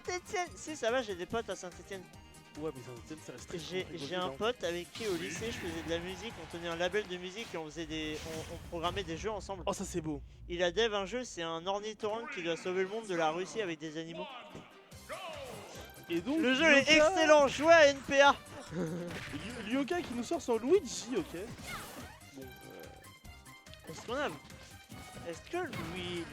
Saint-Etienne. Si, ça va, j'ai des potes à Saint-Etienne. Ouais, mais ça reste très J'ai un pote avec qui au lycée je faisais de la musique, on tenait un label de musique et on faisait on programmait des jeux ensemble. Oh, ça c'est beau. Il a dev un jeu, c'est un ornithorynque qui doit sauver le monde de la Russie avec des animaux. Et donc, Le jeu est excellent, jouez à NPA. Ryoka qui nous sort son Luigi, ok. Bon, Est-ce qu'on a... Est-ce que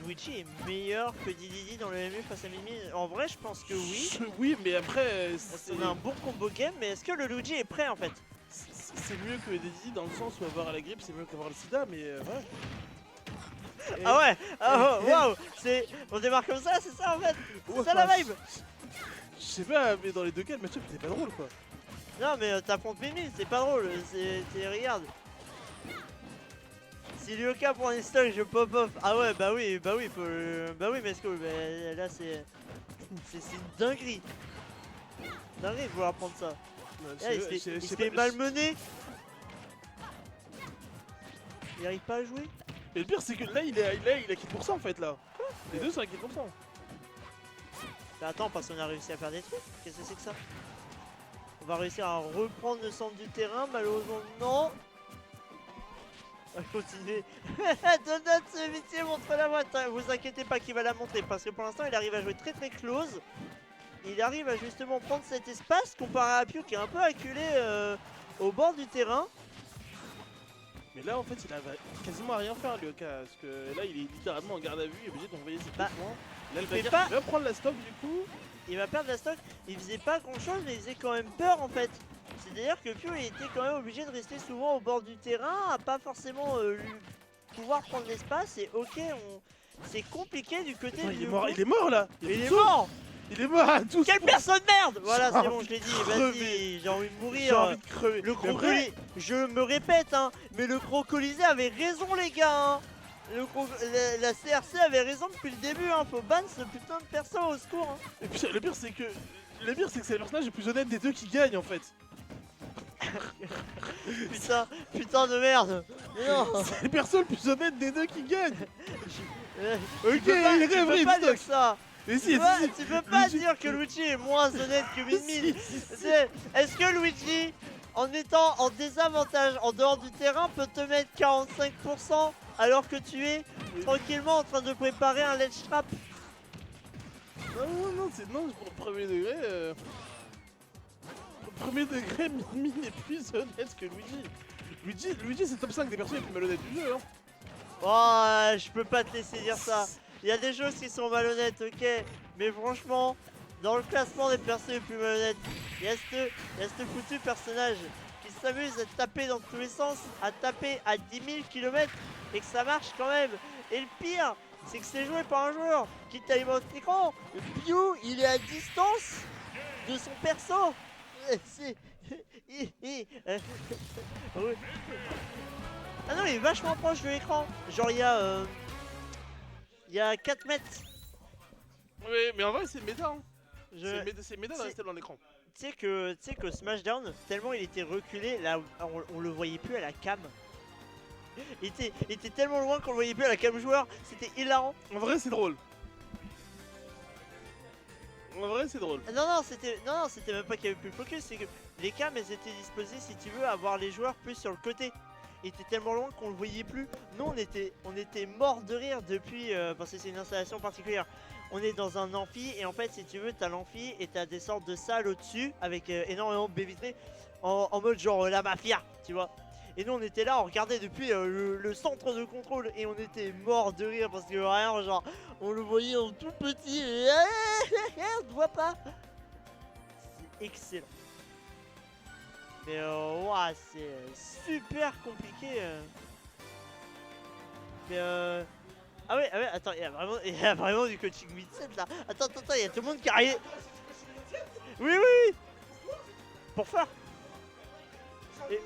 Luigi est meilleur que Dididi dans le MU face à Mimi? En vrai, je pense que oui. Oui, mais après, Parce qu'on a un bon combo game, mais est-ce que le Luigi est prêt en fait? c'est mieux que Dididi dans le sens où avoir la grippe, c'est mieux qu'avoir le sida, mais ouais. Ah ouais. Ah waouh. On démarre comme ça, c'est ça en fait. C'est ça la vibe. Je sais pas, mais dans les deux cas, le match-up était pas drôle quoi. Non mais t'affrontes Mimi, c'est pas drôle. Regarde. Si Ryoka prend les stocks, je pop off. Ah ouais, bah oui, faut bah oui, mais est-ce que là c'est une dinguerie. Dinguerie de vouloir prendre ça. Là, il se fait malmener. Il arrive pas à jouer. Et le pire c'est que là il a quitté pour ça en fait là. Les deux sont à quitté pour ça. Bah attends, parce qu'on a réussi à faire des trucs. Qu'est-ce que c'est que ça? On va réussir à reprendre le centre du terrain, malheureusement non. On va continuer. Donut, ce métier, montre la boîte. Vous inquiétez pas qu'il va la montrer, parce que pour l'instant il arrive à jouer très très close. Il arrive à justement prendre cet espace comparé à Pio qui est un peu acculé au bord du terrain. Mais là en fait il arrive quasiment à rien faire Ryoka, parce que là il est littéralement en garde à vue, il est obligé d'envoyer ses points. Là il va prendre la stock du coup. Il va perdre la stock, il faisait pas grand chose mais il faisait quand même peur en fait. C'est-à-dire que Pio il était quand même obligé de rester souvent au bord du terrain, à pas forcément pouvoir prendre l'espace et ok, c'est compliqué du côté du... Il est mort là. Il est mort. Il est mort à tous. Quelle personne merde. Voilà, c'est bon, je l'ai dit, vas-y, j'ai envie de mourir. J'ai envie de crever. Le gros Colisée, je me répète, hein, mais le gros Colisée avait raison les gars, hein. La CRC avait raison depuis le début, hein. Faut ban ce putain de perso, au secours, hein. Et puis le pire c'est que c'est le personnage le plus honnête des deux qui gagne en fait. putain de merde. Non. C'est le perso le plus honnête des deux qui gagne. Ok, il peux pas dire ça. Mais si, tu peux pas dire que Luigi est moins honnête que Min. Est-ce que Luigi, en étant en désavantage en dehors du terrain, peut te mettre 45% alors que tu es tranquillement en train de préparer un ledge trap? Non, pour le premier degré. Pour le premier degré, Min est plus honnête que Luigi. Luigi c'est top 5 des personnes les plus malhonnêtes du jeu. Hein. Oh, je peux pas te laisser dire ça. Il y a des choses qui sont malhonnêtes, ok. Mais franchement, dans le classement des personnes les plus malhonnêtes, il y a ce foutu personnage qui s'amuse à taper dans tous les sens, à taper à 10 000 km et que ça marche quand même. Et le pire, c'est que c'est joué par un joueur qui time out l'écran. Pio, il est à distance de son perso. C'est... Ah non, il est vachement proche de l'écran. Genre, il y a 4 mètres. Oui, mais en vrai, c'est méta. Hein. C'est méta de rester dans l'écran. Tu sais que Smashdown, tellement il était reculé, là, on le voyait plus à la cam. Il était tellement loin qu'on le voyait plus à la cam joueur. C'était hilarant. En vrai, c'est drôle. Non, c'était même pas qu'il y avait plus le focus, c'est que les cams elles étaient disposées si tu veux à voir les joueurs plus sur le côté. Il était tellement loin qu'on le voyait plus. Nous on était morts de rire depuis parce que c'est une installation particulière. On est dans un amphi et en fait si tu veux t'as l'amphi et t'as des sortes de salles au-dessus avec énormément de baies vitrées en mode genre la mafia, tu vois. Et nous on était là, on regardait depuis le centre de contrôle et on était mort de rire parce que vraiment genre on le voyait en tout petit et on ne voit pas. C'est excellent. Mais ouah, c'est super compliqué. Mais ah ouais, attends, il y a vraiment du coaching midset là. Attends, il y a tout le monde qui arrive. Oui. Pour faire. Et...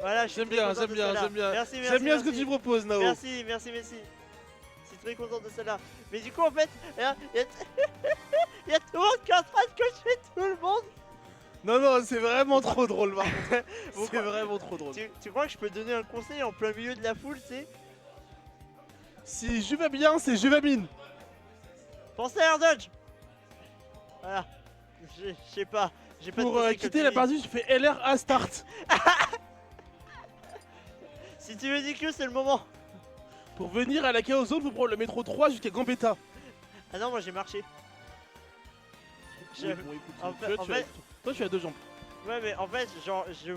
Voilà, j'aime bien. Merci. J'aime bien ce que tu proposes, Nao. Merci. Je suis très content de celle-là. Mais du coup, en fait, il y a tout le monde qui est en train de coacher tout le monde. Non, c'est vraiment trop drôle, par contre. C'est vraiment trop drôle. Tu crois que je peux donner un conseil en plein milieu de la foule, tu sais? Si je vais bien, c'est je vais mine. Pensez à Air Dodge. Voilà. Je sais pas. J'ai pas Pour de conseils quitter comme la tu dis. partie, je fais LR à start. Si tu veux dire que c'est le moment. Pour venir à la Chaos Zone, faut prendre le métro 3 jusqu'à Gambetta. Ah non, moi j'ai marché. Oui, bon, écoute, en tu fait- vois, en tu as- fait- toi, tu as 2 jambes. Ouais, mais en fait, genre, je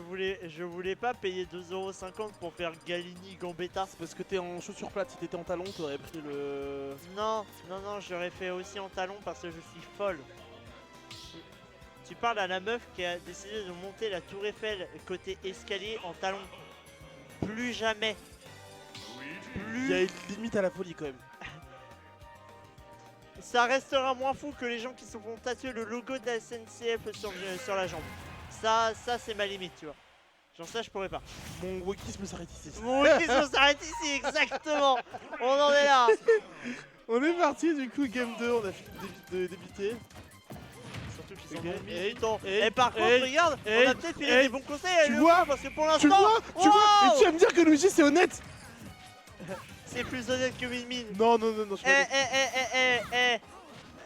voulais pas payer 2,50€ pour faire Galini-Gambetta. C'est parce que t'es en chaussures plates. Si t'étais en talon, t'aurais pris le. Non, non, non, j'aurais fait aussi en talon parce que je suis folle. Tu parles à la meuf qui a décidé de monter la tour Eiffel côté escalier en talon. Plus jamais. Il y a une limite à la folie quand même. Ça restera moins fou que les gens qui se font tatouer le logo de la SNCF sur la jambe. Ça c'est ma limite, tu vois. Genre ça, je pourrais pas. Mon wokisme s'arrête ici. Mon wikisme s'arrête ici, exactement. On en est là. On est parti du coup, game 2, on a fini de débuter. Surtout qu'ils Ok, ont mis hey, du temps. hey, Et par contre, hey, regarde, hey, on a peut-être filé hey, des bons conseils à tu Léo, vois, parce que pour Tu l'instant, vois, et tu vas me dire que Luigi c'est honnête. c'est plus honnête que Min Min. Non, non, non, non, je suis pas honnête.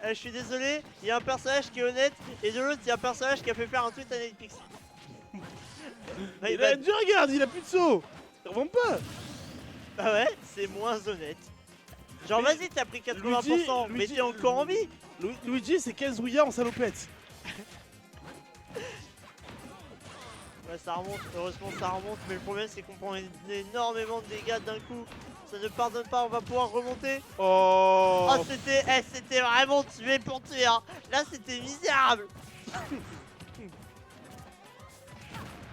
Je suis désolé, il y a un personnage qui est honnête et de l'autre il y a un personnage qui a fait faire un tweet à Netflix. Il a dit, regarde, il a plus de saut. Il revend pas. Bah ouais, c'est moins honnête. Genre Mais vas-y, t'as pris 80%, mais Luigi- t'es encore en vie. Luigi c'est Kazuya en salopette. Ouais, ça remonte, heureusement ça remonte, mais le problème c'est qu'on prend énormément de dégâts d'un coup. Ça ne pardonne pas, on va pouvoir remonter. Oh, Oh, c'était vraiment tué pour tuer, hein. Là, c'était misérable.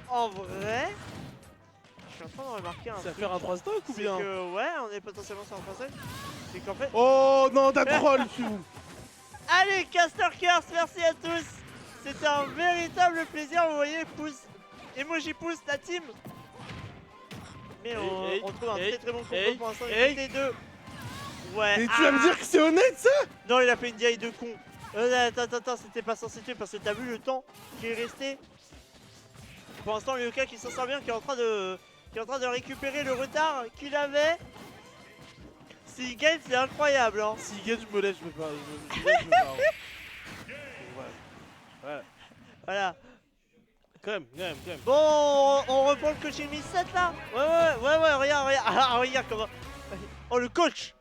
En vrai, je suis en train de remarquer un ça va truc. faire un 3 stock ou C'est bien? que, ouais, on est potentiellement sur un français. C'est qu'en fait... Oh non, t'as troll, tu. Allez, Caster Curse, merci à tous. C'était un véritable plaisir, vous voyez, pouce. Emoji pouce, la team. Mais on trouve un très très bon combo pour l'instant, il était deux. Ouais. Et tu vas me dire que c'est honnête ça? Non, il a fait une DI de con. Attends, c'était pas censé tuer parce que t'as vu le temps qui est resté. Pour l'instant, Lyoka qui s'en sort bien, qui est en train de récupérer le retard qu'il avait. S'il gagne, c'est incroyable, hein. S'il gagne, je me lève, je me parle. Je me lève, je me parle. Ouais. Voilà. Quand même. Bon, on reprend le coaching 1007 là. Ouais, regarde. Ah, regarde comment. Oh, le coach.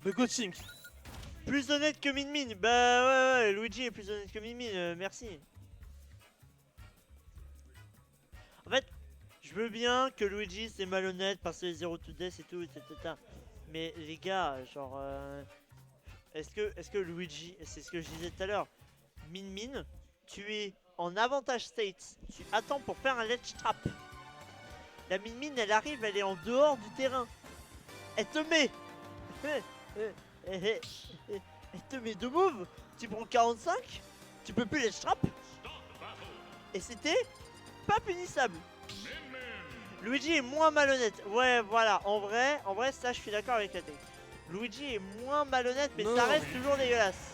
Le coaching. Plus honnête que Min Min. Bah ouais, Luigi est plus honnête que Min Min, merci. En fait, je veux bien que Luigi c'est malhonnête parce que les 0 to death et tout, etc. Mais les gars, genre... Est-ce que Luigi, c'est ce que je disais tout à l'heure, Min Min, tu es en avantage state, tu attends pour faire un ledge trap. La Min Min, elle arrive, elle est en dehors du terrain. Elle te met elle te met deux moves, tu prends 45, tu peux plus ledge trap. Et c'était pas punissable. Luigi est moins malhonnête. Ouais, voilà, en vrai, ça je suis d'accord avec la tech. Luigi est moins malhonnête, mais Non, ça reste toujours dégueulasse.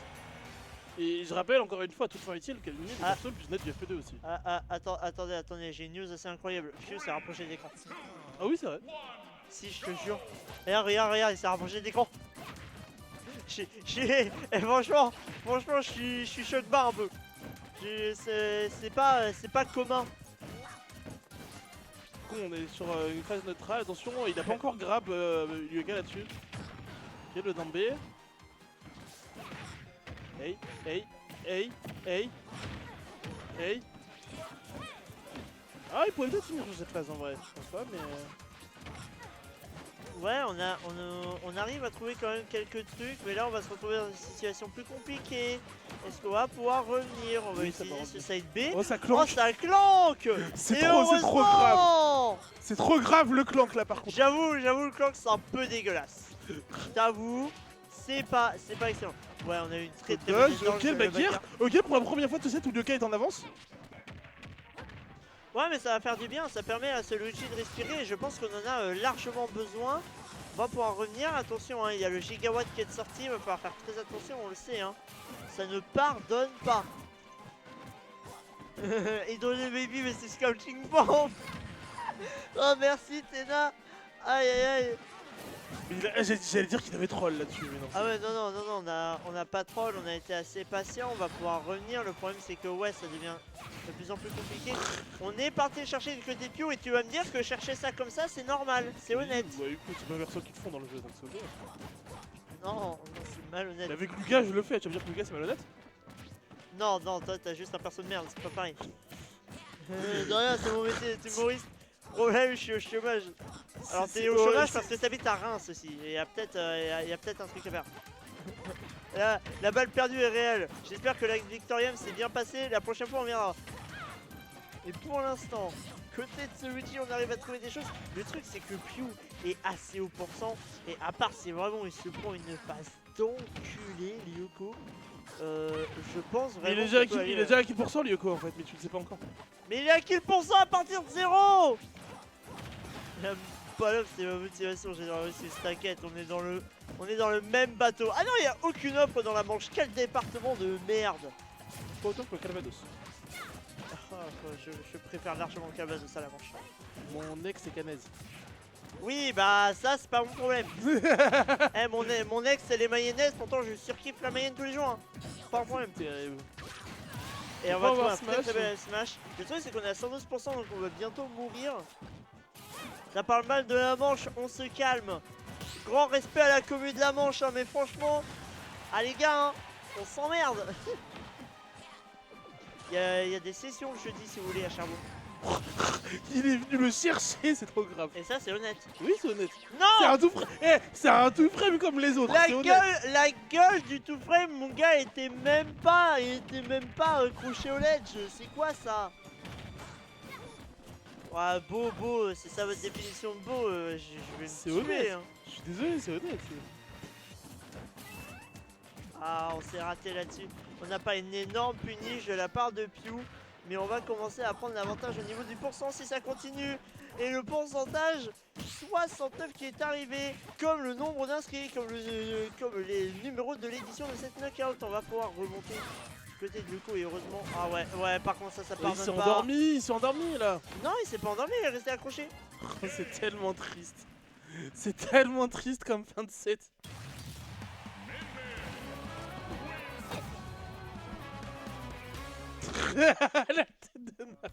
Et je rappelle encore une fois, à toute fin utile, que Luigi est le perso le plus net du FP2 aussi. Attendez, j'ai une news assez incroyable. Fiu s'est rapproché de l'écran. Ah oui, c'est vrai. Si, je te jure. Regarde, il s'est rapproché de l'écran. Franchement, je suis choc barre un peu. C'est pas commun. Du coup, on est sur une phase neutrale. Attention, il a pas encore grab Lyoka là-dessus. Ok, le Dambé. Hey. Ah, il pouvait peut-être finir sur cette phase en vrai. Je pense pas, mais. Ouais, on arrive à trouver quand même quelques trucs, mais là on va se retrouver dans une situation plus compliquée. Est-ce qu'on va pouvoir revenir? On va utiliser ce side B. Oh, ça Oh, clanque! ça clanque! C'est trop grave! C'est trop grave le clank là par contre! J'avoue, le clank c'est un peu dégueulasse. J'avoue, c'est pas excellent. Ouais, on a eu une très bonne ok, le back-air. Ok, pour la première fois de ce set où Lyoka est en avance. Ouais, mais ça va faire du bien, ça permet à ce Luigi de respirer et je pense qu'on en a largement besoin. On va pouvoir revenir, attention, hein, il y a le gigawatt qui est sorti, il va falloir faire très attention, on le sait, hein. Ça ne pardonne pas. Et dans les baby, mais c'est Scouting Bomb. Oh merci Tena. Aïe. J'allais dire qu'il avait troll là-dessus, mais non. Ah ouais, non, on a pas troll, on a été assez patient, on va pouvoir revenir. Le problème c'est que ouais, ça devient de plus en plus compliqué. On est parti chercher du côté Pio et tu vas me dire que chercher ça comme ça c'est normal, c'est honnête. Bah écoute, c'est pas personne qui le font dans le jeu, donc c'est ok. Non, c'est malhonnête. Mais avec Lucas je le fais, tu vas me dire que Lucas c'est malhonnête? Non, toi t'as juste un perso de merde, c'est pas pareil. De rien, c'est mon métier, t'es humoriste. Problème, je suis au chômage. Alors t'es au chômage parce que t'habites à Reims aussi. Et il y a peut-être un truc à faire. Là, la balle perdue est réelle. J'espère que la Victorium s'est bien passé. La prochaine fois on viendra. Et pour l'instant, côté de ce Luigi, on arrive à trouver des choses. Le truc c'est que Pew est assez haut pourcent. Et à part si vraiment il se prend une phase d'enculé, Lyoko. Je pense vraiment. Il est déjà à qui % Lyoko en fait, mais tu le sais pas encore. Mais il est à quel pourcent à partir de 0? La balof, c'est ma motivation généralisée, t'inquiète, on est dans le même bateau. Ah non, il n'y a aucune offre dans la Manche, quel département de merde. Pas autant que le Calvados. Ah, je préfère largement le Calvados à la Manche. Mon ex est canaise. Oui, bah ça c'est pas mon problème. Mon ex c'est les mayonnaises, pourtant je surkiffe la mayonnaise tous les jours. Hein. Pas un problème. Terrible. Et on va trouver un très bel Smash. Le truc c'est qu'on est à 112% donc on va bientôt mourir. Ça parle mal de la Manche, on se calme. Grand respect à la commune de la Manche, hein, mais franchement, ah les gars, hein, on s'emmerde. Il y a des sessions le jeudi si vous voulez à Charbon. Il est venu le chercher, c'est trop grave. Et ça c'est honnête. Oui c'est honnête. Non, c'est un tout frame. C'est un tout frame comme les autres. la gueule du tout frame, mon gars, il était même pas accroché au ledge. C'est quoi ça? Ouais, beau, c'est ça votre définition de beau, je vais me tuer. Hein. Je suis désolé, c'est honnête. Ah, on s'est raté là-dessus. On n'a pas une énorme punish de la part de Pew, mais on va commencer à prendre l'avantage au niveau du pourcent si ça continue. Et le pourcentage 69 qui est arrivé, comme le nombre d'inscrits, comme les numéros de l'édition de cette knockout. On va pouvoir remonter côté de Luco et heureusement. Ah ouais, par contre ça pardonne pas. Ils sont endormis là. Non, il s'est pas endormi, il est resté accroché. C'est tellement triste. C'est tellement triste comme fin de set. La tête de Nao.